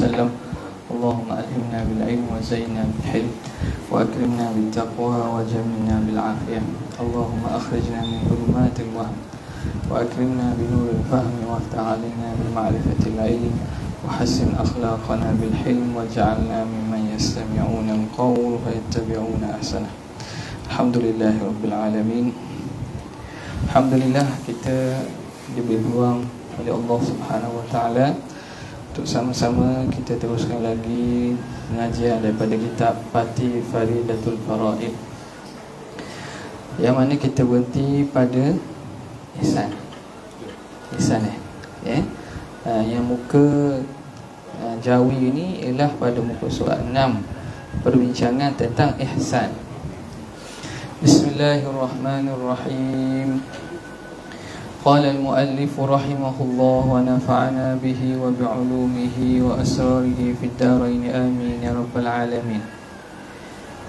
وسلم. اللهم ألهمنا بالعلم وزينا بالحلم وأكرمنا بالتقوى وجملنا بالعافية. اللهم أخرجنا من ظلمات الوهم وأكرمنا بنور الفهم وافتح علينا بمعرفة العلم وحسن أخلاقنا بالحلم واجعلنا ممن يستمعون القول فيتبعون أحسنه. Alhamdulillah Rabbil Alamin. Alhamdulillah kita diberi ruang oleh Allah Subhanahu Wa Taala untuk sama-sama kita teruskan lagi pengajian daripada kitab Fatih Faridatul Faraid, yang mana kita berhenti pada ihsan. Ihsan yang muka Jawi ini ialah pada muka surat 6, perbincangan tentang ihsan. Bismillahirrahmanirrahim. Qala al-muallif rahimahullah wa nafa'ana bihi wa bi'ulumihi wa asrarihi fid dharain amin ya rabbal alamin.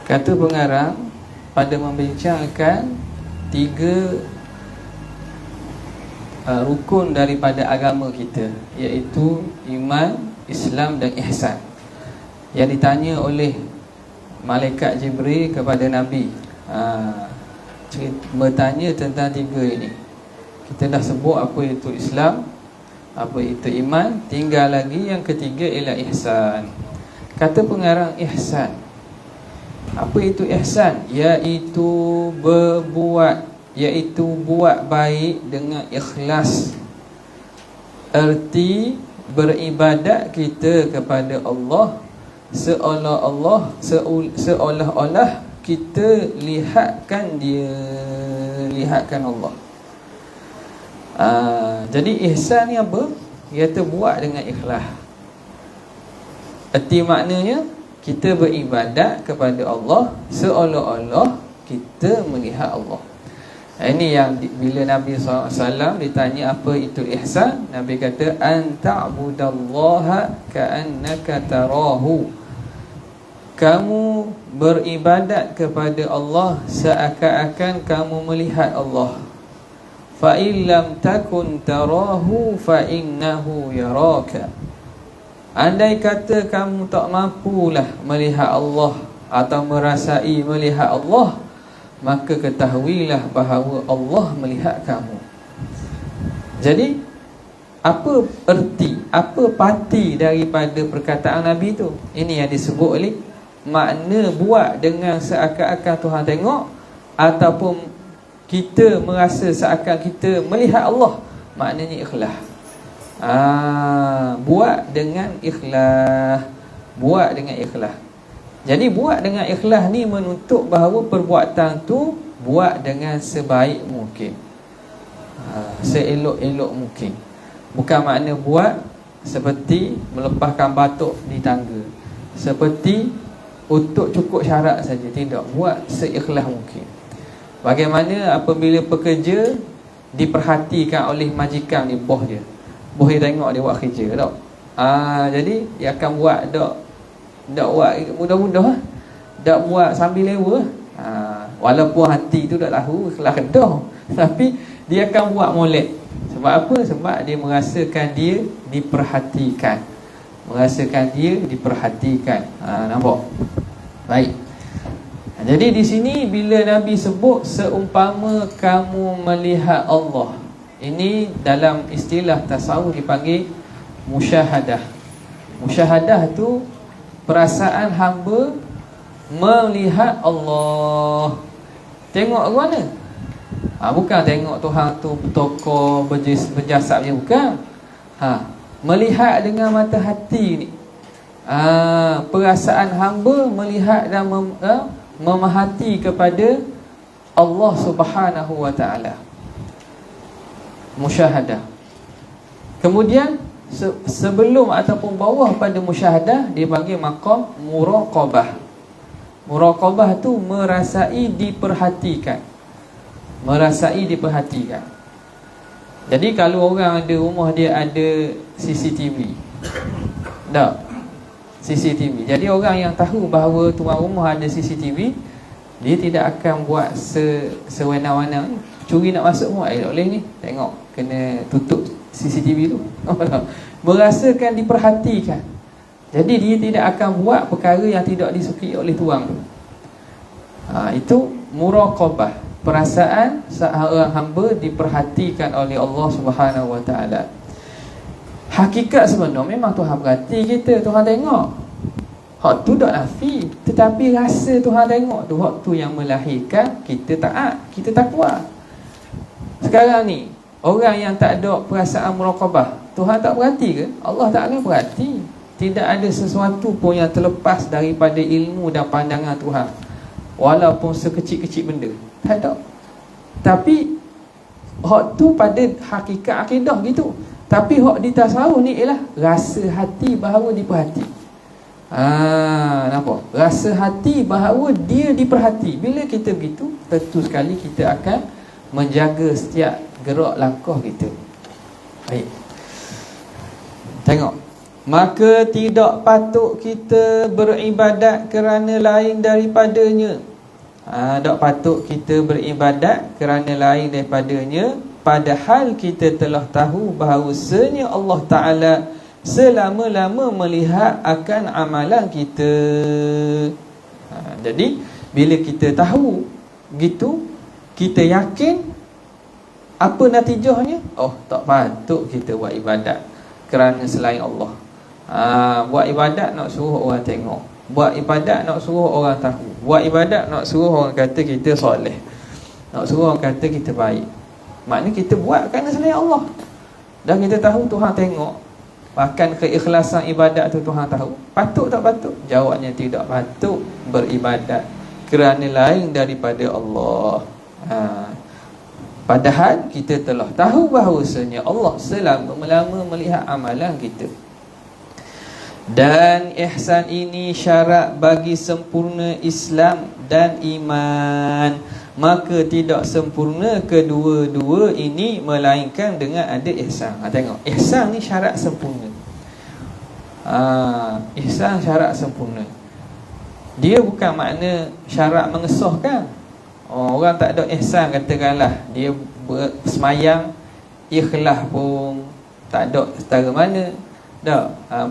Kata pengarang pada membincangkan tiga rukun daripada agama kita, iaitu iman, Islam dan ihsan, yang ditanya oleh malaikat Jibril kepada Nabi. Bertanya tentang tiga ini. Kita dah sebut apa itu Islam, apa itu iman, tinggal lagi yang ketiga ialah ihsan. Kata pengarang ihsan, apa itu ihsan? Iaitu buat baik dengan ikhlas. Erti beribadat kita kepada Allah seolah-olah kita lihatkan Allah. Jadi ihsan ni apa? Iaitu buat dengan ikhlas. Erti maknanya kita beribadat kepada Allah seolah-olah kita melihat Allah. Ini yang bila Nabi SAW ditanya apa itu ihsan, Nabi kata an ta'budallaha ka'annaka tarahu. Kamu beribadat kepada Allah seakan-akan kamu melihat Allah. Fa illam takun tarahu fa innahu yaraka. Andai kata kamu tak mampulah melihat Allah atau merasai melihat Allah, maka ketahuilah bahawa Allah melihat kamu. Jadi apa erti, apa parti daripada perkataan Nabi itu? Ini yang disebut oleh makna buat dengan seakan-akan Tuhan tengok, ataupun kita merasa seakan kita melihat Allah. Maknanya ikhlas. Buat dengan ikhlas. Buat dengan ikhlas. Jadi buat dengan ikhlas ni menuntut bahawa perbuatan tu buat dengan sebaik mungkin, seelok-elok mungkin. Bukan makna buat seperti melepaskan batuk di tangga, seperti untuk cukup syarat saja. Tidak, buat seikhlas mungkin. Bagaimana apabila pekerja diperhatikan oleh majikan ni, bos dia tengok dia buat kerja tak? Jadi dia akan buat tak buat mudah-mudah, tak buat sambil lewa. Walaupun hati tu tak tahu ikhlas kedah, tapi dia akan buat molek. Sebab apa? Sebab dia merasakan dia diperhatikan. Nampak? Baik. Jadi di sini bila Nabi sebut seumpama kamu melihat Allah, ini dalam istilah tasawuf dipanggil musyahadah. Musyahadah tu perasaan hamba melihat Allah. Tengok ke mana? Bukan tengok Tuhan tu bertokor berjasad je, bukan. Melihat dengan mata hati ni. Perasaan hamba melihat dan memahati kepada Allah Subhanahu Wa Taala. Musyahadah. Kemudian sebelum ataupun bawah pada musyahadah dipanggil maqam muraqabah. Muraqabah tu merasai diperhatikan. Jadi kalau orang ada rumah dia ada CCTV, tak? CCTV. Jadi orang yang tahu bahawa tuan rumah ada CCTV, dia tidak akan buat sewenang-wenang. Curi nak masuk pun, tak boleh ni, tengok, kena tutup CCTV tu. Merasakan diperhatikan. Jadi dia tidak akan buat perkara yang tidak disukai oleh Tuhan. Itu muraqabah, perasaan seorang hamba diperhatikan oleh Allah Subhanahu Wa Taala. Hakikat sebenarnya memang Tuhan perhati kita, Tuhan tengok. Hak tu tak nafi, tetapi rasa Tuhan tengok tu, hak tu yang melahirkan kita taat, kita takwa. Sekarang ni orang yang tak ada perasaan muraqabah, Tuhan tak perhati ke? Allah Ta'ala perhati. Tidak ada sesuatu pun yang terlepas daripada ilmu dan pandangan Tuhan, walaupun sekecil-kecil benda. Tak ada. Tapi hak tu pada hakikat akidah gitu. Tapi hak di tasawuf ni ialah rasa hati bahawa diperhati. Nampak? Rasa hati bahawa dia diperhati. Bila kita begitu, tentu sekali kita akan menjaga setiap gerak langkah kita. Baik. Tengok. Maka tidak patut kita beribadat kerana lain daripadanya. Tak patut kita beribadat kerana lain daripadanya, padahal kita telah tahu bahawasanya Allah Ta'ala selama-lama melihat akan amalan kita. Jadi bila kita tahu gitu, kita yakin, apa natijahnya? Tak patut kita buat ibadat kerana selain Allah. Buat ibadat nak suruh orang tengok, buat ibadat nak suruh orang tahu, buat ibadat nak suruh orang kata kita soleh, nak suruh orang kata kita baik. Maknanya kita buat kerana selain Allah. Dan kita tahu Tuhan tengok, bahkan keikhlasan ibadat tu Tuhan tahu. Patut tak patut? Jawabnya tidak patut beribadat kerana lain daripada Allah. Padahal kita telah tahu bahawasanya Allah selama-lama melihat amalan kita. Dan ihsan ini syarat bagi sempurna Islam dan iman. Maka tidak sempurna kedua-dua ini melainkan dengan ada ihsan. Tengok, ihsan ni syarat sempurna. Ihsan syarat sempurna. Dia bukan makna syarat mengesahkan. Orang tak ada ihsan, katakanlah dia bersemayang ikhlas pun tak ada setara mana.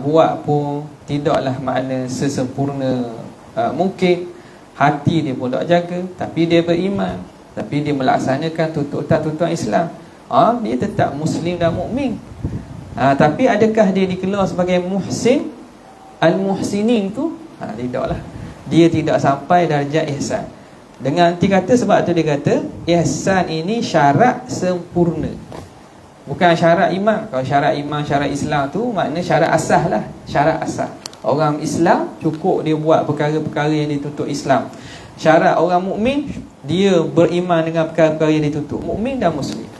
Buat pun tidaklah makna sesempurna mungkin. Hati dia pun tak jaga, tapi dia beriman, tapi dia melaksanakan tuntutan Islam. Dia tetap Muslim dan mukmin. Tapi adakah dia dikelar sebagai muhsin? Al-muhsinin tu? Tidaklah. Dia tidak sampai darjah ihsan. Dengan arti kata, sebab tu dia kata ihsan ini syarat sempurna, bukan syarat iman. Kalau syarat iman, syarat Islam tu makna syarat asas lah. Syarat asas. Orang Islam cukup dia buat perkara-perkara yang dituntut Islam. Syarat orang mukmin, dia beriman dengan perkara-perkara yang dituntut mukmin dan muslim.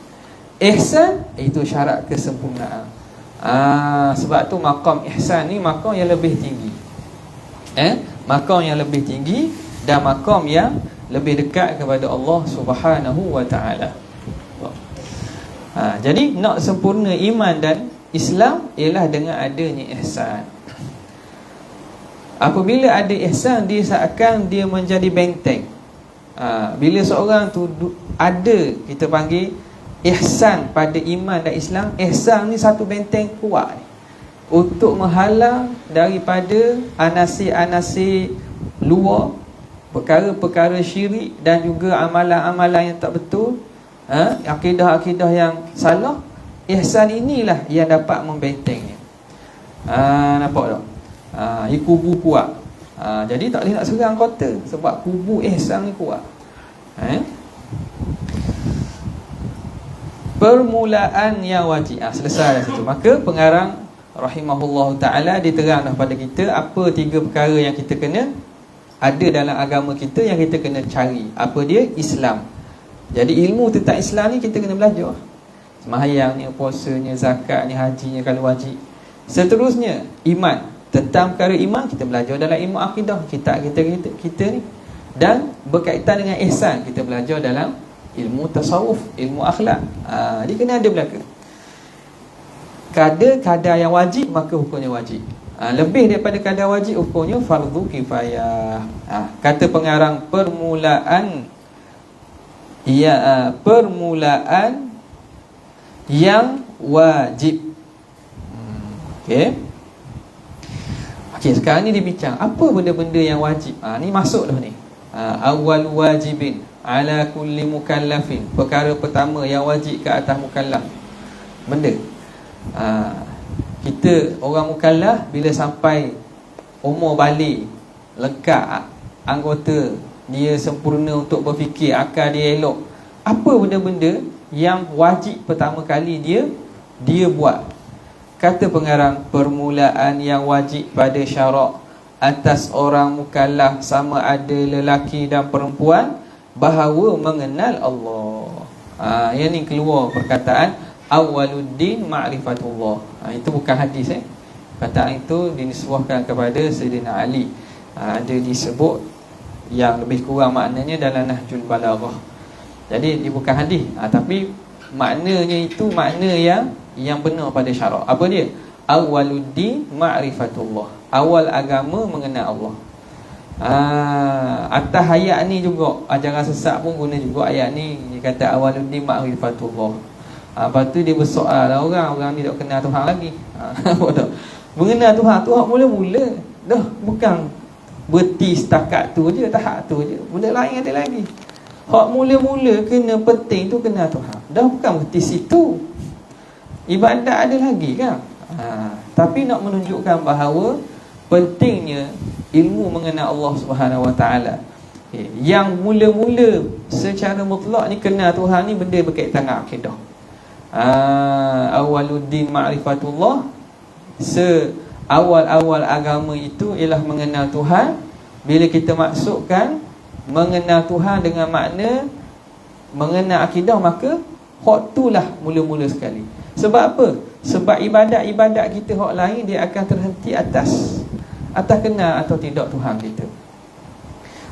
Ihsan itu syarat kesempurnaan. Sebab tu maqam ihsan ni maqam yang lebih tinggi. Maqam yang lebih tinggi dan maqam yang lebih dekat kepada Allah Subhanahu Wa Taala. Jadi nak sempurna iman dan Islam ialah dengan adanya ihsan. Apabila ada ihsan, dia seakan dia menjadi benteng. Bila seorang tu ada, kita panggil ihsan pada iman dan Islam, ihsan ni satu benteng kuat untuk menghalang daripada anasir-anasir luar, perkara-perkara syirik dan juga amalan-amalan yang tak betul, akidah-akidah yang salah. Ihsan inilah yang dapat membentengnya. Nampak tak? Kubu kuat. Jadi tak boleh nak serang kota, sebab kubu ihsan ni kuat. Permulaan yang wajib. Selesai dah situ. Maka pengarang rahimahullah ta'ala diterang dah pada kita apa 3 perkara yang kita kena ada dalam agama kita, yang kita kena cari. Apa dia? Islam. Jadi ilmu tentang Islam ni kita kena belajar. Sembahyangnya, puasanya, zakatnya, hajinya kalau wajib. Seterusnya iman. Tentang perkara iman kita belajar dalam ilmu akidah kita ni. Dan berkaitan dengan ihsan kita belajar dalam ilmu tasawuf, ilmu akhlak. Dia kena ada belaka. Kadar yang wajib, maka hukumnya wajib. Lebih daripada kadar wajib, hukumnya fardu kifayah. Kata pengarang permulaan permulaan yang wajib. Okey. Okey, sekarang ni dia bincang apa benda-benda yang wajib. Ni masuk dah ni. Awal wajibin ala kulli mukallafin. Perkara pertama yang wajib ke atas mukallaf. Benda. Kita orang mukallaf bila sampai umur balik, lengkap anggota dia sempurna untuk berfikir, akal dia elok. Apa benda-benda yang wajib pertama kali dia buat? Kata pengarang, permulaan yang wajib pada syarak atas orang mukallaf sama ada lelaki dan perempuan bahawa mengenal Allah. Yang ni keluar perkataan awaluddin ma'rifatullah. Itu bukan hadis Perkataan itu dinisbahkan kepada Sayyidina Ali. Ada disebut yang lebih kurang maknanya dalam Nahjul Balaghah. Jadi dia bukan hadis, tapi maknanya itu makna yang benar pada syarak. Apa dia? Awaluddin ma'rifatullah. Awal agama mengenal Allah. Atas ayat ni juga ajaran sesat pun guna juga ayat ni. Dia kata awaluddin ma'rifatullah. Lepas tu dia bersoal lah orang ni tak kenal Tuhan lagi. Mengenal Tuhan mula-mula dah, bukan berhenti setakat tu je, tahap tu je. Benda lain ada lagi. Hak mula-mula kena penting tu kenal Tuhan. Dah bukan berhenti situ. Ibadat ada lagi kan. Tapi nak menunjukkan bahawa pentingnya ilmu mengenal Allah Subhanahu Wa Taala. Yang mula-mula secara mutlak ni kenal Tuhan ni benda berkaitan dengan akidah. Awaluddin ma'rifatullah. Awal-awal agama itu ialah mengenal Tuhan. Bila kita masukkan mengenal Tuhan dengan makna mengenal akidah, maka hak itulah mula-mula sekali. Sebab apa? Sebab ibadat-ibadat kita hak lain dia akan terhenti atas kenal atau tidak Tuhan kita.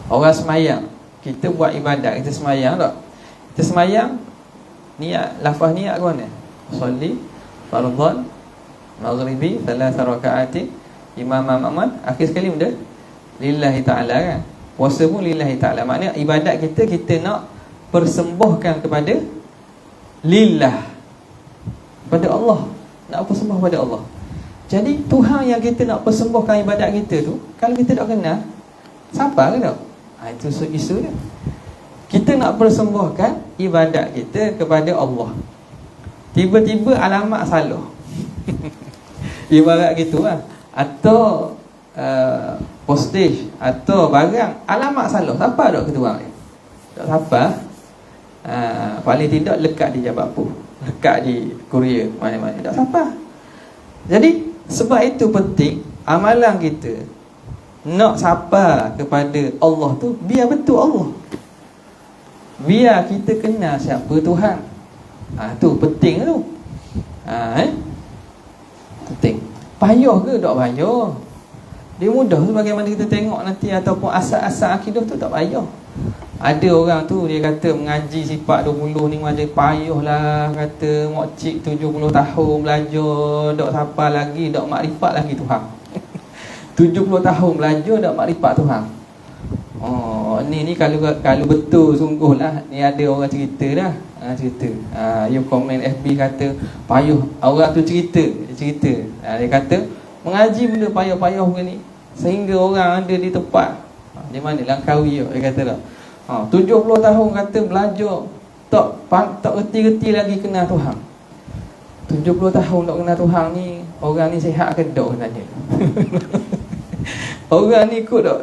Orang semayang, kita buat ibadat, kita semayang tak? Kita semayang, niat, lafaz niat ke mana? Salli fardhan maghribi 3 raka'atin imam ma'mum. Akhir sekali benda lillahi ta'ala kan. Puasa pun lillahi ta'ala. Maknanya ibadat kita nak persembahkan kepada lillah, pada Allah. Nak persembah pada Allah. Jadi Tuhan yang kita nak persembahkan ibadat kita tu, kalau kita tak kenal, siapa ke tak? Itu isu dia. Kita nak persembahkan ibadat kita kepada Allah, tiba-tiba alamat salah. Ibarat gitu lah. Atau postage atau barang alamat salah, siapa tak ketua ni? Tak siapa. Paling tidak lekat di Jabapur, lekat di Korea, mana-mana, tak siapa. Jadi sebab itu penting amalan kita nak sapa kepada Allah tu biar betul Allah. Biar kita kenal siapa Tuhan. Tu penting tu. Penting. Payah ke tak payah? Dia mudah sebagaimana kita tengok nanti, ataupun asal-asal akidah tu tak payah. Ada orang tu dia kata mengaji sifat 20 ni macam payah lah. Kata mokcik 70 tahun belajar, tak siapa lagi, tak makrifat lagi Tuhan. 70 tahun belajar tak makrifat Tuhan. Ni kalau betul sungguh lah. Ni ada orang cerita dah. Cerita. You komen FB kata payah. Orang tu cerita. Dia kata mengaji benda payah-payah begini, sehingga orang ada di tempat di mana Langkawi dia kata dah. 70 tahun kata belajar tak reti-reti lagi kenal Tuhan. 70 tahun tak kenal Tuhan ni, orang ni sihat ke tak sebenarnya? Orang ni ikut tak?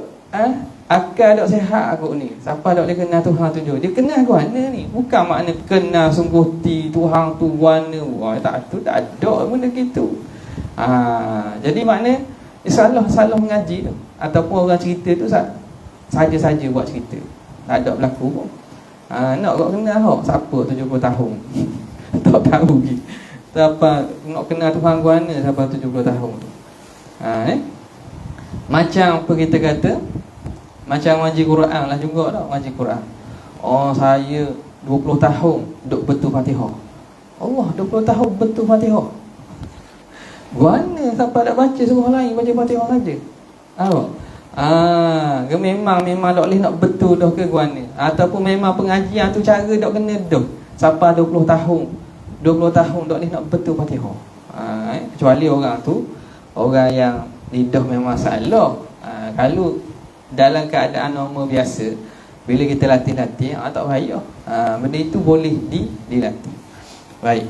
Akal tak sihat aku ni. Siapa tak boleh kenal Tuhan tu? Dia kenal ke mana ni? Bukan makna kenal sungguh ti Tuhan tu guana. Tak ada benda gitu. Jadi makna salah mengaji tu, ataupun orang cerita tu saja-saja buat cerita, tak ada berlaku pun. Nak kau kenal siapa 70 tahun tak tahu lagi. Siapa nak kenal Tuhan guana siapa 70 tahun tu. Macam apa kita kata, macam ngaji Quran lah juga tak, ngaji Quran. Saya 20 tahun duk betul Fatihah. Allah 20 tahun betul Fatihah. Guana siapa tak baca surah lain, baca Fatihah saja. Memang tak boleh nak betul dah ke guana. Ataupun memang pengajian tu cara tak kena dah. Siapa 20 tahun tak boleh nak betul Fatihah. Kecuali orang tu, orang yang lidah memang salah. Kalau dalam keadaan normal biasa, bila kita latih-latih, tak payah. Benda itu boleh dilatih. Baik.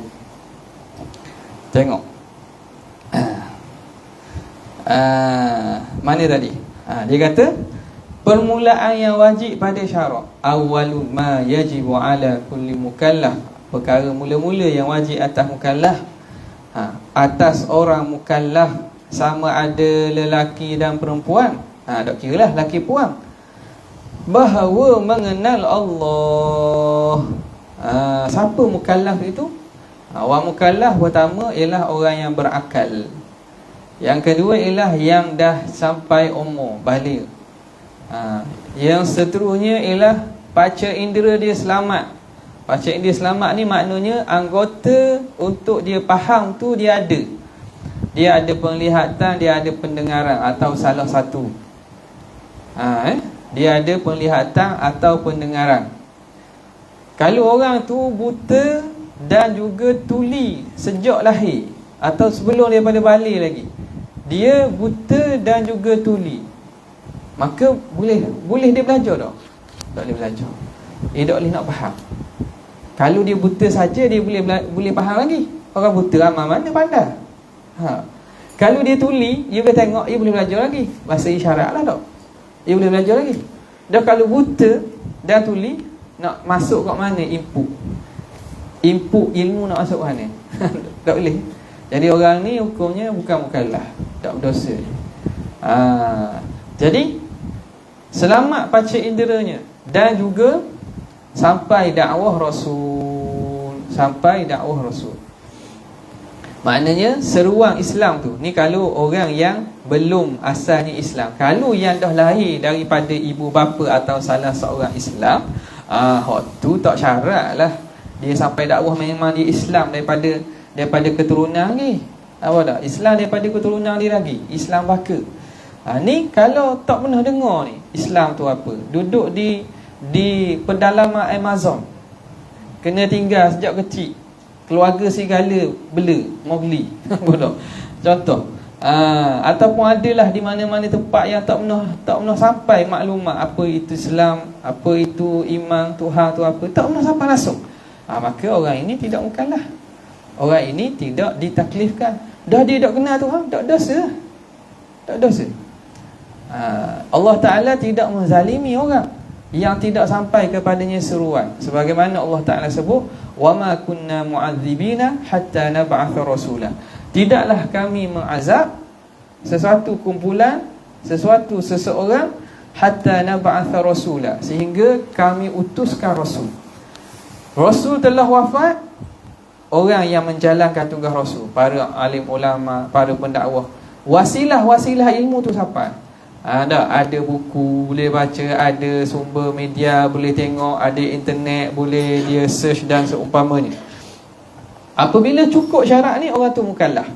Tengok. Mana tadi? Dia kata permulaan yang wajib pada syarak, awwalu ma yajibu ala kulli mukallaf, perkara mula-mula yang wajib atas mukallaf, atas orang mukallaf, sama ada lelaki dan perempuan, tak kira lah lelaki perempuan, bahawa mengenal Allah. Siapa mukallaf itu? Orang mukallaf pertama ialah orang yang berakal. Yang kedua ialah yang dah sampai umur baligh. Yang seterusnya ialah panca indera dia selamat. Panca indera selamat ni maknanya anggota untuk dia faham tu dia ada. Dia ada penglihatan, dia ada pendengaran atau salah satu. Dia ada penglihatan atau pendengaran. Kalau orang tu buta dan juga tuli sejak lahir atau sebelum daripada balik lagi, dia buta dan juga tuli, maka boleh dia belajar tak? Tak boleh belajar. Dia tak boleh nak faham. Kalau dia buta saja, dia boleh faham lagi. Orang buta ramai mana pandai. Kalau dia tuli, dia boleh tengok, dia boleh belajar lagi. Bahasa isyarat lah tak? Dia boleh belajar lagi. Dan kalau buta dan tuli, nak masuk kat mana input ilmu nak masuk mana? Tak boleh. Jadi orang ni hukumnya bukan mukallaf, tak berdosa. Jadi selamat panca inderanya dan juga sampai dakwah Rasul. Maknanya seruan Islam tu, ni kalau orang yang belum asalnya Islam. Kalau yang dah lahir daripada ibu bapa atau salah seorang Islam, hak tu tak syarat lah dia sampai dakwah memang dia Islam daripada keturunan ni. Apa tak? Islam daripada keturunan dia lagi, Islam baka. Ni kalau tak pernah dengar ni Islam tu apa, duduk di pedalaman Amazon, kena tinggal sejak kecil, keluarga segala bela mau beli. Contoh. Ataupun adalah di mana-mana tempat yang tak pernah sampai maklumat apa itu Islam, apa itu iman Tuhan tu apa, tak pernah sampai langsung. Maka orang ini tidak mukallaf. Orang ini tidak ditaklifkan. Dah dia tak kenal Tuhan, tak dosa. Allah Ta'ala tidak menzalimi orang yang tidak sampai kepadanya seruan. Sebagaimana Allah Ta'ala sebut, وَمَا كُنَّا مُعَذِّبِينَ حَتَّى نَبْعَثَ رَسُولًا. Tidaklah kami mengazab sesuatu kumpulan, seseorang, hatta nab'atha rasula, sehingga kami utuskan rasul. Rasul telah wafat, orang yang menjalankan tugas rasul, para alim ulama, para pendakwah, wasilah ilmu tu siapa? Ada buku boleh baca, ada sumber media boleh tengok, ada internet boleh dia search dan seumpamanya. Apabila cukup syarat ni, orang tu mukallaf.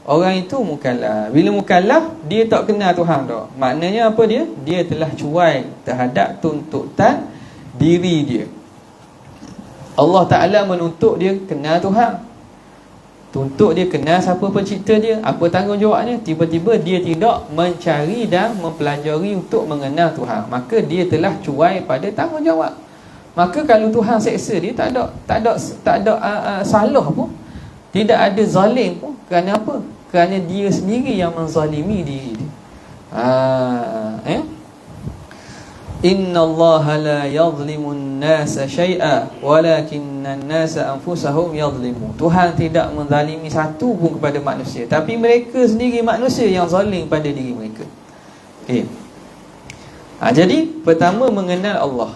Orang itu mukallaf. Bila mukallaf, dia tak kenal Tuhan tak. Maknanya apa dia? Dia telah cuai terhadap tuntutan diri dia. Allah Ta'ala menuntut dia kenal Tuhan, tuntut dia kenal siapa pencipta dia, apa tanggungjawabnya. Tiba-tiba dia tidak mencari dan mempelajari untuk mengenal Tuhan, maka dia telah cuai pada tanggungjawab. Maka kalau Tuhan seksa dia, tak ada salah pun, tidak ada zalim pun. Kerana apa? Kerana dia sendiri yang menzalimi diri dia. Inna Allah la yadhlimun nasa syai'a walakinna nasa anfusahum yadhlimun. Tuhan tidak menzalimi satu pun kepada manusia, tapi mereka sendiri manusia yang zalim pada diri mereka. Jadi pertama mengenal Allah.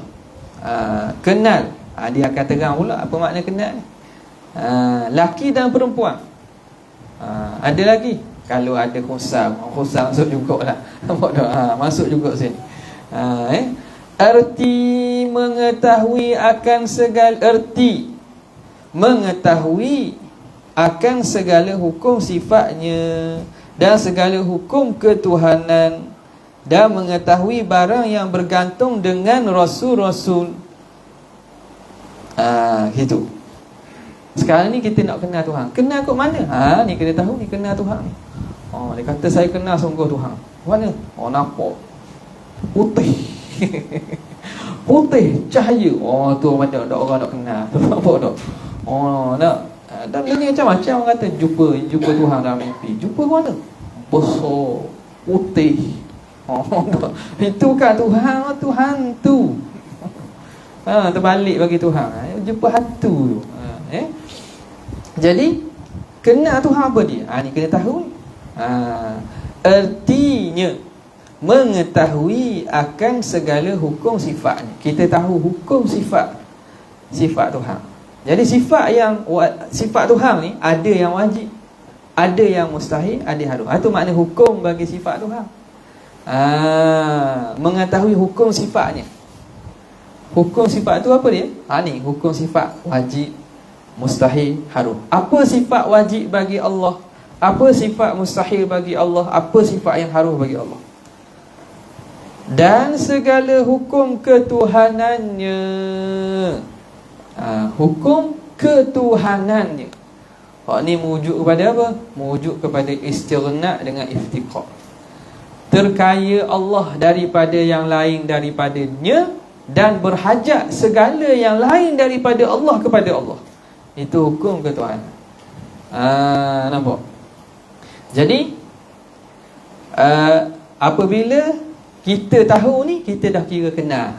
Kenal, dia akan terang pula apa makna kenal ni. Laki dan perempuan. Ada lagi, kalau ada khusam masuk jugalah. Masuk juga sini. Erti mengetahui akan segala hukum sifatnya dan segala hukum ketuhanan, dan mengetahui barang yang bergantung dengan rasul-rasul. Gitu. Sekarang ni kita nak kenal Tuhan. Kenal kat mana? Ni kena tahu ni kenal Tuhan ni. Dia kata saya kenal sungguh Tuhan. Mana? Nampak putih. Putih, cahaya. Tu macam tak orang nak kenal. Nampak tak? Nak. Dan ini macam-macam orang kata jumpa Tuhan dalam mimpi. Jumpa mana? Besar, putih. Itu kan Tuhan, tu hantu. Terbalik bagi Tuhan. Jumpa hantu tu. Jadi kenal Tuhan apa dia? Ni kena tahu. Artinya mengetahui akan segala hukum sifatnya. Kita tahu hukum sifat Tuhan. Jadi sifat Tuhan ni ada yang wajib, ada yang mustahil, ada yang harus. Itu makna hukum bagi sifat Tuhan. Mengetahui hukum sifatnya. Hukum sifat tu apa dia? Ni hukum sifat wajib, mustahil, harus. Apa sifat wajib bagi Allah? Apa sifat mustahil bagi Allah? Apa sifat yang harus bagi Allah? Dan segala hukum ketuhanannya. Hukum ketuhanannya. Ni merujuk kepada apa? Merujuk kepada istighna dengan iftiqar. Terkaya Allah daripada yang lain daripadanya, dan berhajat segala yang lain daripada Allah kepada Allah. Itu hukum ketuhanan. Nampak? Jadi apabila kita tahu ni, kita dah kira kenal.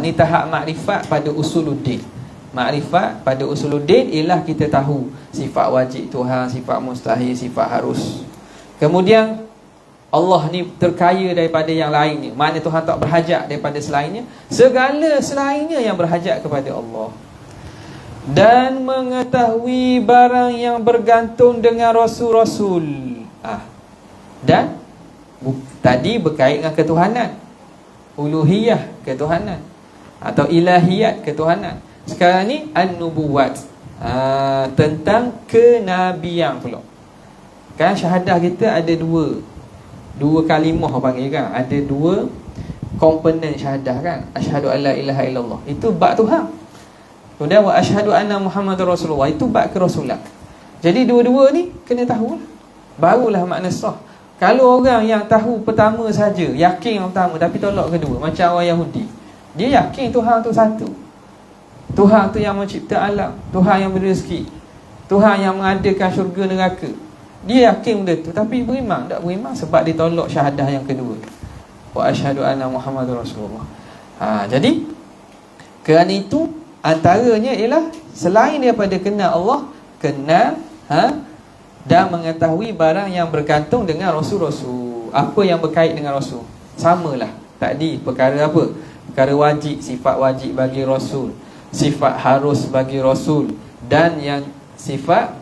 Ni tahap makrifat pada usuluddin. Makrifat pada usuluddin ialah kita tahu sifat wajib Tuhan, sifat mustahil, sifat harus. Kemudian Allah ni terkaya daripada yang lainnya. Mana Tuhan tak berhajat daripada selainnya. Segala selainnya yang berhajat kepada Allah. Dan mengetahui barang yang bergantung dengan Rasul-Rasul. Dan tadi berkait dengan ketuhanan, uluhiyah ketuhanan, atau ilahiyat ketuhanan. Sekarang ni an-nubuwat, tentang kenabian pula. Kan syahadah kita ada dua kalimah panggil kan. Ada dua komponen syahadah kan. Asyhadu alla ilaha illallah, itu bab Tuhan. Kemudian wa asyhadu anna Muhammadar Rasulullah, itu bab kerasulan. Jadi dua-dua ni kena tahu lah, barulah makna sah. Kalau orang yang tahu pertama saja, yakin yang pertama tapi tolak kedua, macam orang Yahudi, dia yakin Tuhan tu satu, Tuhan tu yang mencipta alam, Tuhan yang beri rezeki, Tuhan yang mengadakan syurga neraka. Dia yakin benda tu, tapi beriman tak beriman sebab dia tolak syahadah yang kedua, wa asyhadu anna Muhammadar Rasulullah. Jadi kerana itu antaranya ialah selain daripada kenal Allah, kenal dan mengetahui barang yang bergantung dengan Rasul-Rasul. Apa yang berkait dengan Rasul? Samalah tadi, perkara apa? Perkara wajib, sifat wajib bagi Rasul, sifat harus bagi Rasul, dan yang sifat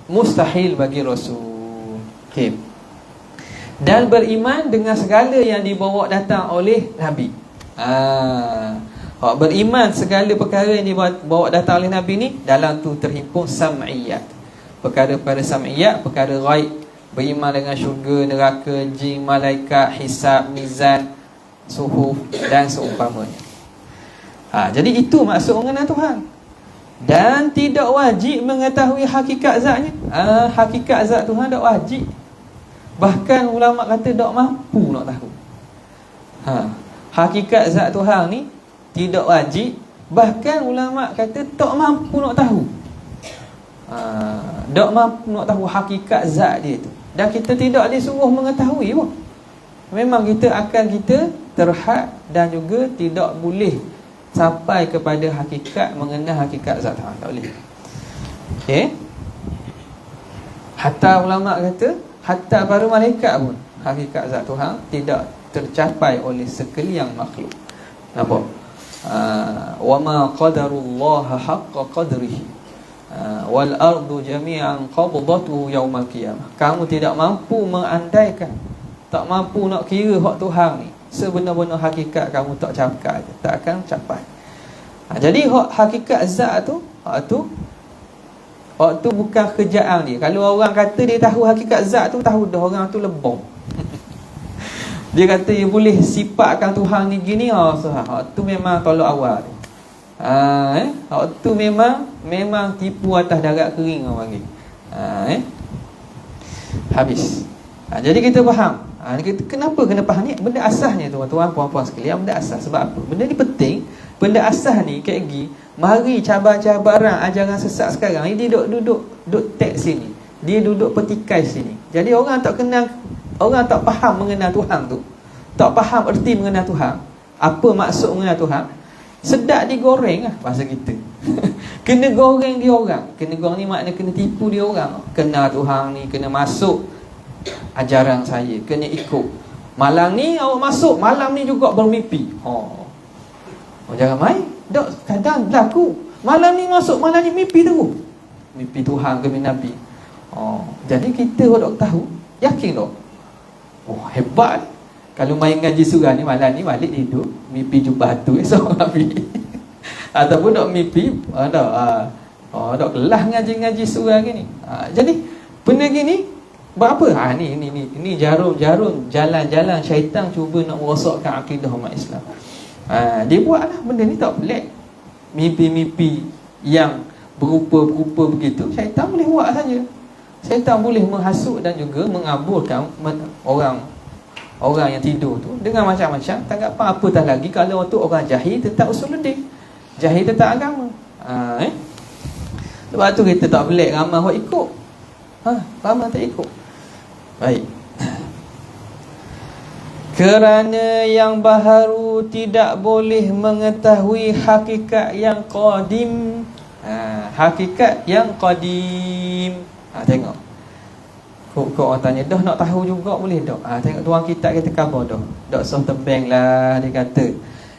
mustahil bagi Rasul. Okay. Dan beriman dengan segala yang dibawa datang oleh Nabi. Beriman segala perkara yang dibawa datang oleh Nabi ni, dalam tu terhimpun sam'iyat, perkara-perkara sam'iyat, perkara ghaib. Beriman dengan syurga, neraka, jin, malaikat, hisab, mizan, suhuf dan seumpamanya. Jadi itu maksud mengenal Tuhan. Dan tidak wajib mengetahui hakikat zatnya. Hakikat zat Tuhan tak wajib. Bahkan ulama kata tak mampu nak tahu. Hakikat zat Tuhan ni tidak wajib. Bahkan ulama kata tak mampu nak tahu. Tak mampu nak tahu hakikat zat dia tu. Dan kita tidak disuruh mengetahui pun. Memang kita terhad dan juga tidak boleh sampai kepada hakikat, mengenal hakikat zat Tuhan. Tak boleh. Okay. Hatta ulama kata, hatta para malaikat pun hakikat zat Tuhan tidak tercapai oleh sekalian makhluk. Nampak? Wa ma qadarullaha haqqa qadrihi wal ardu jami'an qabdatuhu yaumal qiyamah. Kamu tidak mampu mengandaikan, tak mampu nak kira hak Tuhan ni sebenar-benar hakikat, kamu tak capai, tak akan capai. Jadi hakikat zat tu, hak tu bukan kerjaan dia. Kalau orang kata dia tahu hakikat zat tu, tahu dah orang tu lebong. Dia kata dia boleh sifatkan Tuhan ni gini, hak tu memang tolak awal tu. Hak tu memang tipu atas darat kering orang panggil. Habis. Jadi kita faham. Kenapa kena faham ni? Benda asasnya tuan-tuan, puan-puan sekalian, benda asas. Sebab apa? Benda ni penting. Benda asas ni kat lagi, mari cabar-cabaran ajaran sesat sekarang ni, dia duduk teks sini. Dia duduk petikai sini. Jadi orang tak kenal, orang tak faham mengenal Tuhan tu. Tak faham erti mengenal Tuhan. Apa maksud mengenal Tuhan? Sedap digoreng lah bahasa kita. Kena goreng dia orang. Kena goreng ni makna kena tipu dia orang. Kenal Tuhan ni, kena masuk ajaran saya, kena ikut. Malam ni awak masuk, malam ni juga bermimpi. Jangan main. Dok kadang berlaku. Malam ni masuk, malam ni mimpi terus. Mimpi Tuhan ke mimpi Nabi. Jadi kita dok tahu, yakin dok. Hebat. Kalau main ngaji surah ni, malam ni balik tidur, mimpi jumpa hantu esok Nabi. Ataupun dok mimpi dok kelas ngaji surah gini. Jadi benda gini buat apa? Ni jarum jalan-jalan syaitan cuba nak merosakkan akidah umat Islam. Dia buatlah benda ni tak pelik. Mimpi-mimpi yang berupa-berupa begitu, syaitan boleh buat saja. Syaitan boleh menghasut dan juga mengaburkan orang yang tidur tu dengan macam-macam tanggapan. Apatah lagi kalau tu orang jahil tentang usuluddin, jahil tentang agama. Sebab tu kita tak pelik ramai orang ikut. Ramai tak ikut. Baik. Kerana yang baharu tidak boleh mengetahui hakikat yang qadim. Hakikat yang qadim. Tengok. Kok orang tanya, dah nak tahu juga boleh tak? Tengok tuan kitab kita khabar dah. Dok soh tebeng lah dia kata.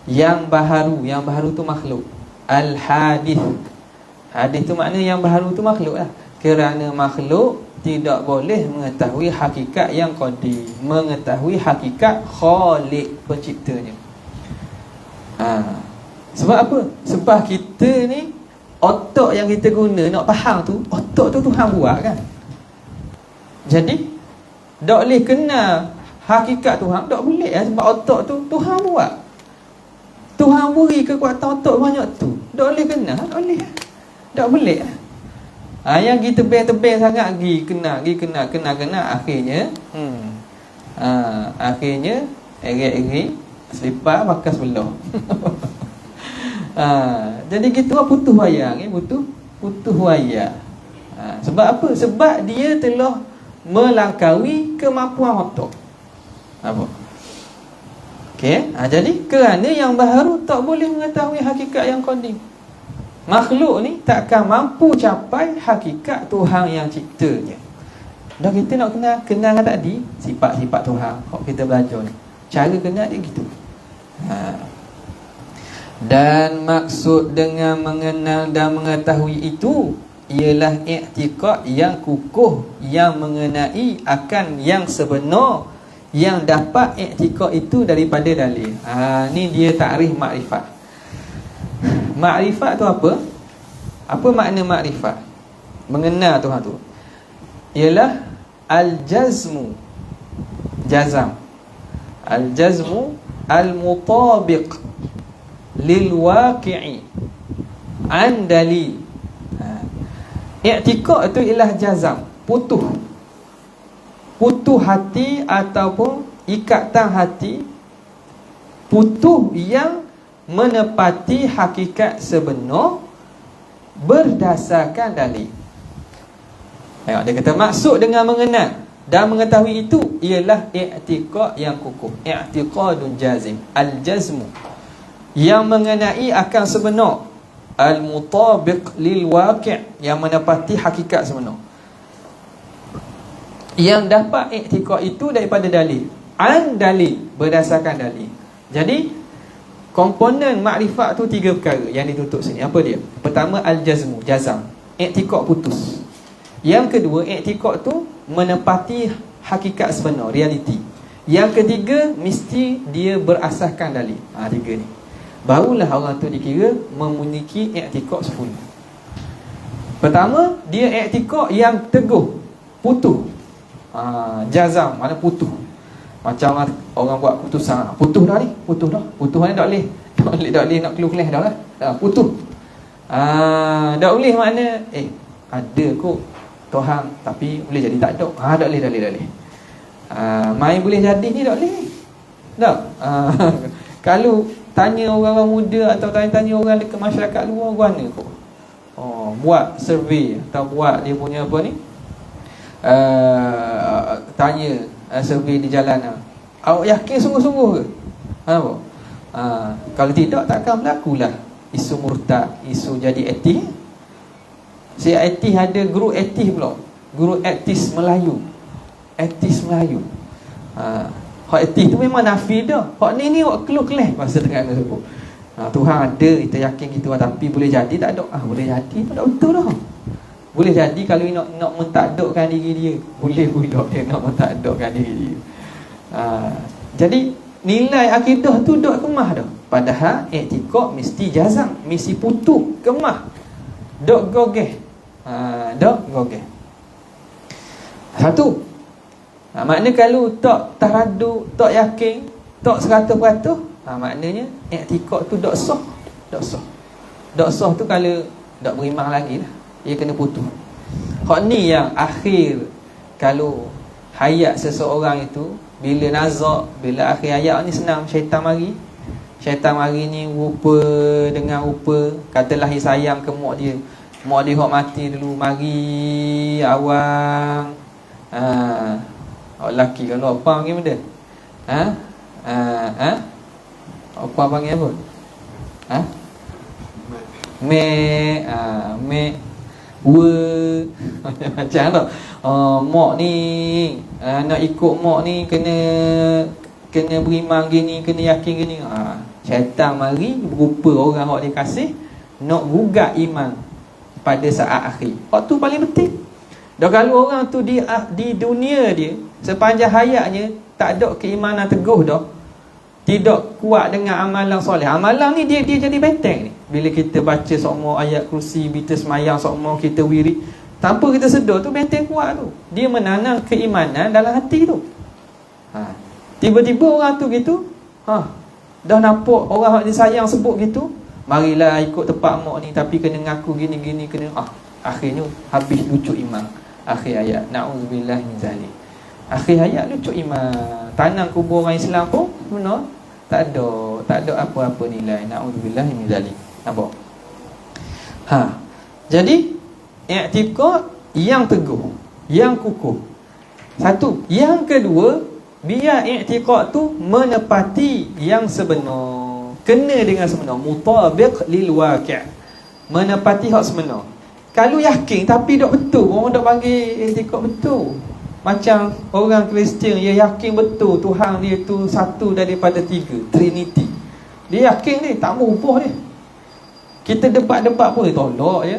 Yang baharu tu makhluk. Al-hadith. Hadith tu makna yang baharu tu makhluk lah. Kerana makhluk tidak boleh mengetahui hakikat yang qadim, mengetahui hakikat khaliq, penciptanya. Sebab apa? Sebab kita ni, otak yang kita guna nak faham tu, otak tu Tuhan buat kan. Jadi tak boleh kenal hakikat Tuhan, tak boleh lah, sebab otak tu Tuhan buat. Tuhan beri kekuatan otak banyak tu, tak boleh kenal, tak boleh lah. Yang kita tebeng sangat pergi kenal akhirnya akhirnya eri selipar pakai sebelah. Jadi kita putus wayang, putus wayang. Sebab apa? Sebab dia telah melangkaui kemampuan otak. Apa? Okey, jadi kerana yang baharu tak boleh mengetahui hakikat yang qadim. Makhluk ni takkan mampu capai hakikat Tuhan yang ciptanya. Dan kita nak kenal tadi sifat-sifat Tuhan. Kalau kita belajar ni, cara kenal dia gitu. Dan maksud dengan mengenal dan mengetahui itu ialah i'tiqad yang kukuh yang mengenai akan yang sebenar, yang dapat i'tiqad itu daripada dalil. Ni dia takrif makrifat. Makrifat tu apa? Apa makna makrifat? Mengenal Tuhan tu ialah al-jazmu, jazam. Al-jazmu al-mutabiq lil waqi'i an dalil. I'tiqad itu ialah jazam, putuh hati ataupun ikatan hati, putuh yang menepati hakikat sebenar berdasarkan dalil. Tengok dia kata maksud dengan mengenal dan mengetahui itu ialah i'tiqad yang kukuh, i'tiqadun jazim, al-jazmu yang mengenai akan sebenar, al-mutabiq lil waqi', yang menepati hakikat sebenar, yang dapat i'tiqad itu daripada dalil, an dalil, berdasarkan dalil. Jadi komponen makrifat tu 3 perkara yang ditutup sini. Apa dia? Pertama al-jazmu, jazam, i'tiqad putus. Yang kedua, i'tiqad tu menepati hakikat sebenar, realiti. Yang ketiga, mesti dia berasaskan dalil. 3 ni. Barulah orang tu dikira memiliki i'tiqad sempurna. Pertama, dia i'tiqad yang teguh, putuh. Jazam, mana putuh. Macam orang buat putusan, putuh dah ni, putuh ni tak boleh nak keluh-keluh dah lah. Putuh. Tak boleh makna ada kot Tuhan tapi boleh jadi tak ada. Tak boleh. Main boleh jadi ni tak boleh. Tak. Kalau tanya orang-orang muda atau tanya orang dekat masyarakat luar, mana kok buat survey atau buat dia punya apa ni, tanya survey di jalanan, awak yakin sungguh-sungguh ke? Apa? Kalau tidak, takkan berlakulah isu murtad, isu jadi etis. Si etis ada guru etis pula, guru etis Melayu. Etis Melayu. Hak etis tu memang nafi dah. Hak ni hak keluh-keleh masa tengah tu. Tuhan ada, kita yakin gitu, tapi boleh jadi tak ada. Boleh jadi tu tak betul dah. Boleh jadi kalau nak mentadukkan diri dia, boleh pula dia nak mentadukkan diri dia. Jadi nilai akidah tu dok kemah dah. Padahal i'tiqad mesti jazam, mesti putu, kemah. Dok gogeh. Dok gogeh. Satu. Makna kalau tak taraduk, tak yakin, tak 100%, maknanya i'tiqad tu dok sah. Dok sah. Dok sah tu kalau dok beriman lagi lah. Ia kena putus. Hak ni yang akhir, kalau hayat seseorang itu bila nazak, bila akhir hayat ni senang syaitan mari. Syaitan mari ni rupa dengan rupa, kata lahir sayang ke mak dia. Mak dia hok mati dulu, mari awang. Lelaki kalau apa panggil benda? Apa panggil apa? Macam tu. Mak ni nak ikut mak ni kena beriman gini, kena yakin gini. Syaitan mari berupa orang hak dia kasih, nak gugat iman pada saat akhir. Waktu paling penting. Dah kalau orang tu di dunia dia sepanjang hayatnya tak ada keimanan teguh dah, tidak kuat dengan amalan soleh. Amalan ni dia jadi benteng ni. Bila kita baca semua ayat kursi, kita semayang semua, kita wirid, tanpa kita sedar tu benteng kuat tu. Dia menanam keimanan dalam hati tu. Tiba-tiba orang tu gitu, dah nampak orang yang disayang sebut gitu, marilah ikut tempat mak ni tapi kena ngaku gini-gini, kena akhirnya habis lucu iman. Akhir ayat, na'udzubillah min zalik. Akhir ayat lucu iman. Tanam kubur orang Islam pun benar tak ada apa-apa nilai. Na'udzubillah min zalik. Nampak? Jadi i'tiqad yang teguh, yang kukuh. Satu. Yang kedua, biar i'tiqad tu menepati yang sebenar, kena dengan sebenar, mutabiq lil waqi', menepati hak sebenar. Kalau yakin tapi tak betul, orang tak panggil i'tiqad betul. Macam orang Kristian, dia yakin betul Tuhan dia tu satu daripada tiga, Trinity. Dia yakin ni, tak mau ubah dia. Kita debat-debat pun dia tolak je,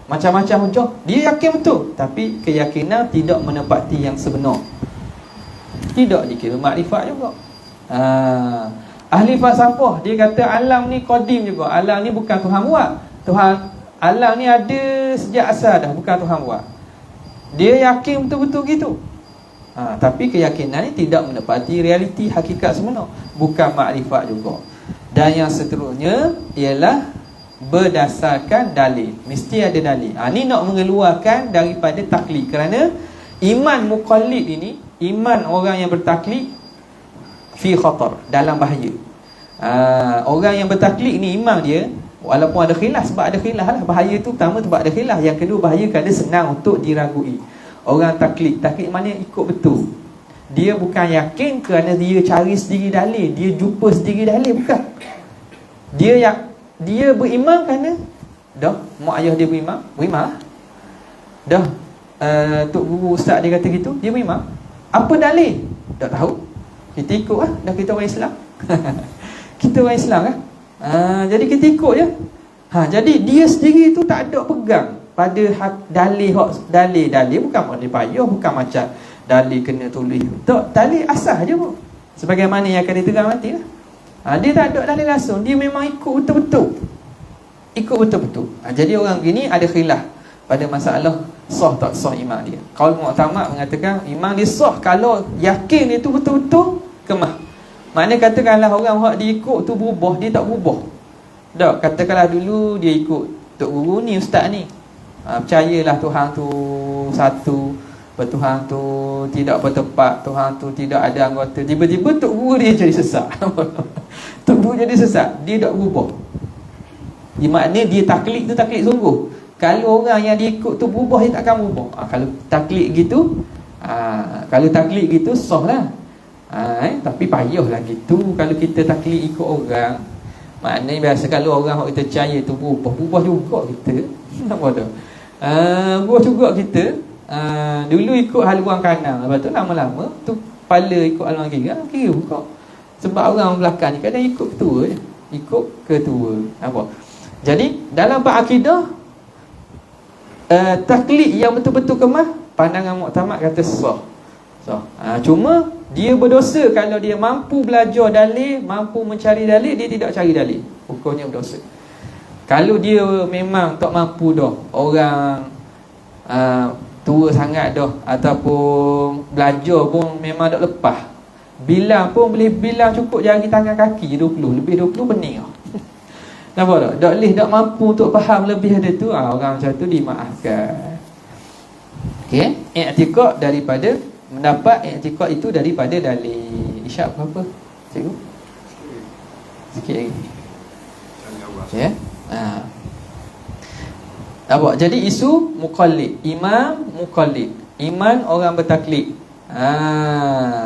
macam-macam hujah. Dia yakin betul, tapi keyakinan tidak menepati yang sebenar, tidak dikira makrifat juga. Ahli falsafah dia kata alam ni qadim juga. Alam ni bukan Tuhan buat. Alam ni ada sejak asal dah, bukan Tuhan buat. Dia yakin betul-betul gitu. Tapi keyakinan ni tidak menepati realiti hakikat sebenar, bukan makrifat juga. Dan yang seterusnya ialah berdasarkan dalil. Mesti ada dalil. Ni nak mengeluarkan daripada taklid. Kerana iman muqallid ini, iman orang yang bertaklid, fi khatar, dalam bahaya. Orang yang bertaklid ni iman dia walaupun ada khilaf, sebab ada khilaf lah. Bahaya tu pertama sebab ada khilaf. Yang kedua bahaya kerana senang untuk diragui. Orang taklid mana ikut betul. Dia bukan yakin kerana dia cari sendiri dalil, dia jumpa sendiri dalil, bukan. Dia beriman kerana dah mak ayah dia beriman dah. Tok guru ustaz dia kata gitu, dia beriman. Apa dalil? Tak tahu. Kita ikut lah, dah kita orang Islam. Kita orang Islam kan. Jadi kita ikut je. Jadi dia sendiri tu tak ada pegang pada dalil bukan model payah, bukan macam dalil kena tulis. Tak, dalil asal je pun. Sebagaimana yang akan diterang nanti lah. Dia tak ada dalil langsung, dia memang ikut betul-betul. Jadi orang gini ada khilaf pada masalah sah tak sah iman dia. Qaul Mu'tamad mengatakan iman dia sah kalau yakin dia tu betul-betul kemah. Maknanya katakanlah orang hak dia ikut tu berubah, dia tak berubah. Tak, katakanlah dulu dia ikut tok guru ni, ustaz ni, percayalah Tuhan tu satu, Tuhan tu tidak bertepat, Tuhan tu tidak ada anggota. Tiba-tiba tok guru dia jadi sesat. Tok guru jadi sesat, dia tak berubah. Di makna dia taklid tu taklid sungguh. Kalau orang yang dia ikut tu berubah, dia takkan berubah. Kalau taklid gitu, kalau taklid gitu sah lah. Tapi payahlah gitu. Kalau kita taklid ikut orang, maknanya biasa kalau orang yang kita percaya tu berubah juga kita. Nampak tak? Berubah juga kita. Dulu ikut haluan kanan, lepas tu lama-lama tu kepala ikut haluan kiri juga. Sebab orang belakang ni kadang ikut ketua je. Ikut ketua. Nampak? Jadi dalam bab akidah, taklid yang betul-betul kemah, pandangan muktamad kata sah. Cuma dia berdosa kalau dia mampu belajar dalil, mampu mencari dalil, dia tidak cari dalil, hukumnya berdosa. Kalau dia memang tak mampu dah, orang tua sangat dah, ataupun belajar pun memang tak lepas, bilang pun boleh bilang cukup jari tangan kaki 20, lebih 20 bening lah. Nampak tak? Tak boleh, tak mampu untuk faham lebih ada tu, orang macam tu dimaafkan. Okey, i'tiqad daripada mendapat i'tiqad itu daripada dalil. Isyak berapa? Cikgu? Sikit lagi. Okey. Nampak? Jadi isu muqallid, imam muqallid, iman orang bertaklid.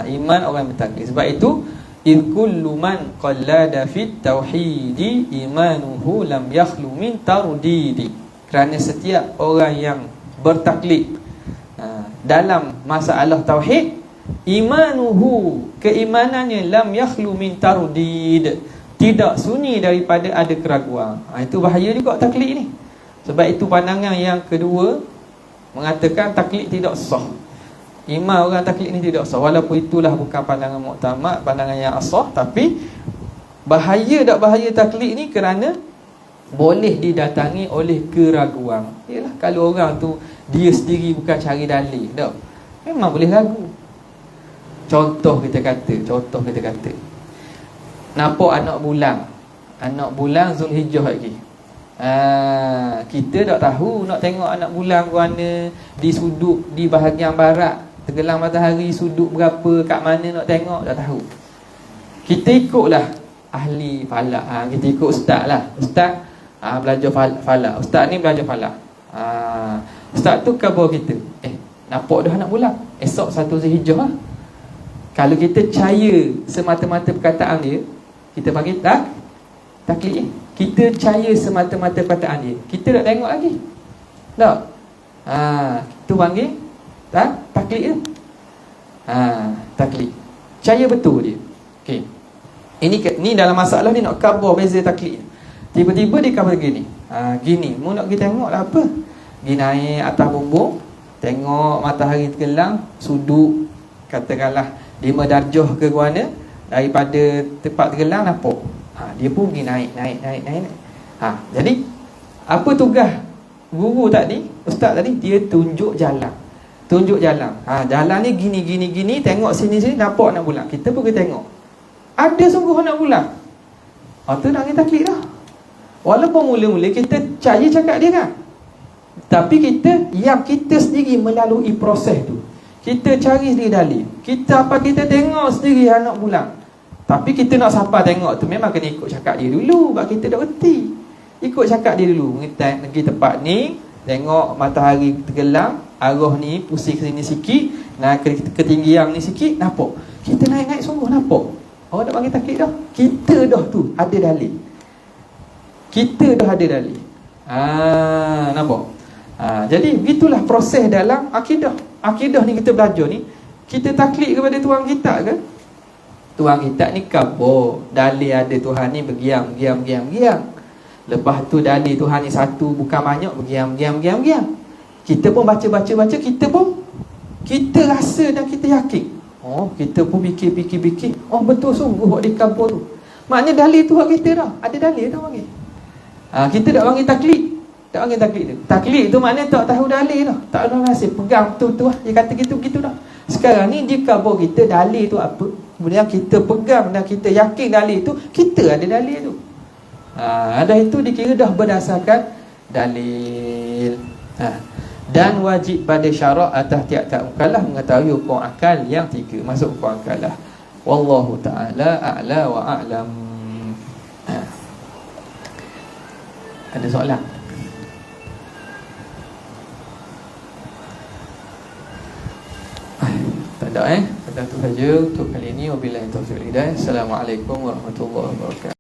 Iman orang bertaklid. Sebab itu in kullu man qallada fit tauhidi imanuhu lam yakhlu min tardidi. Kerana setiap orang yang bertaklid dalam masalah tauhid, imanuhu, keimanannya, lam yakhlu min tardid, tidak sunyi daripada ada keraguan. Itu bahaya juga taklid ni. Sebab itu pandangan yang kedua mengatakan taklid tidak sah. Imam orang taklid ni tidak sah. Walaupun itulah bukan pandangan muktamad, pandangan yang sah, tapi bahaya tak bahaya taklid ni kerana boleh didatangi oleh keraguan. Yalah, kalau orang tu dia sendiri bukan cari dalil, tak, memang boleh ragu. Contoh kita kata nampak anak bulan Zulhijjah lagi. Kita tak tahu nak tengok anak bulan ke mana, di sudut di bahagian barat, tenggelam matahari sudut berapa, kat mana nak tengok, tak tahu. Kita ikutlah ahli falak. Kita ikut ustaz lah. Ustaz belajar falak. Ustaz ni belajar falak. Ustaz tu khabar kita, nampak dah anak bulan, esok 1 Zulhijjah lah. Kalau kita percaya semata-mata perkataan dia, kita panggil taklid. Kita percaya semata-mata perkataan dia, kita tak tengok lagi, tak? Itu panggil taklid tu. Taklid, percaya betul dia. Okey. Ini dalam masalah ni nak khabar beza taklid. Tiba-tiba dia khabar gini. Gini, mu nak kita tengok lah apa? Pergi naik atas bumbung, tengok matahari tenggelam, sudut katakanlah 5 darjah ke mana daripada tempat tenggelam, nampak. Dia pun pergi naik. Jadi apa tugas guru tadi, ustaz tadi? Dia tunjuk jalan. Jalan ni gini, tengok sini, nampak anak bulan. Kita pun kita tengok, ada sungguh anak bulan. Tu nak kita taklid dah. Walaupun mula-mula kita percaya cakap dia kan, tapi kita sendiri melalui proses tu. Kita cari sendiri dalil. Kita tengok sendiri anak bulan. Tapi kita nak siapa tengok tu, memang kena ikut cakap dia dulu. Sebab kita dah reti. Ikut cakap dia dulu. Pergi tempat ni, tengok matahari tenggelam, arah ni pusing ke sini sikit, ketinggian ni sikit, nampak. Kita naik-naik sungguh nampak. Orang tak panggil taklid dah. Kita dah tu ada dalil. Nampak? Jadi begitulah proses dalam akidah. Akidah ni kita belajar ni, kita taklid kepada Tuhan kita ke? Tuhan kita ni khabar, dalil ada Tuhan ni bergiam. Lepas tu dalil Tuhan ni satu bukan banyak, bergiam. Kita pun baca, kita rasa dan kita yakin. Kita pun fikir. Betul sungguh buat dia khabar tu. Maknanya dalil Tuhan kita dah. Ada dalil dah panggil. Kita tak panggil taklid. Taklid tu maknanya tak tahu dalil dah. Tak tahu nasib, pegang betul-betul lah. Dia kata gitu dah. Sekarang ni dia khabar kita dalil tu apa, kemudian kita pegang dan kita yakin dalil tu, kita ada dalil tu. Ada itu dikira dah berdasarkan dalil. Dan wajib pada syarak atas tiap-tiap mukallaf mengetahui hukum akal yang 3. Masuk hukum akal lah. Wallahu ta'ala a'la wa a'lam. Ada soalan? Tak ada Pada itu saja untuk kali ini. Wabillahi taufiq wal hidayah. Assalamualaikum warahmatullahi wabarakatuh.